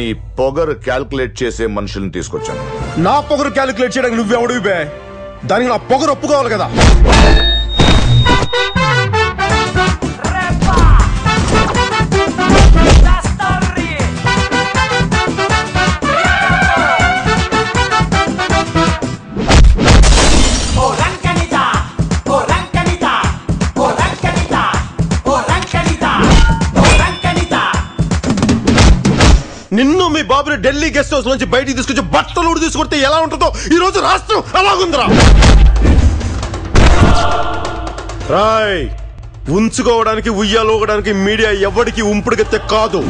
నీ పొగరు క్యాల్కులేట్ చేసే మనుషుల్ని తీసుకొచ్చాను. నా పొగరు క్యాల్కులేట్ చేయడానికి నువ్వెవడివి బే? దానికి నా పొగరు ఒప్పుకోవాలి కదా. నిన్ను మీ బాబుని ఢిల్లీ గెస్ట్ హౌస్ నుంచి బయటికి తీసుకొచ్చి బట్టలు తీసుకొస్తే ఎలా ఉంటుందో ఈ రోజు రాష్ట్రం అలాగుందిరా. రాయ్, ఉంచుకోవడానికి ఉయ్యాలోగడానికి మీడియా ఎవరికి ఉంపుడుగెత్తే కాదు.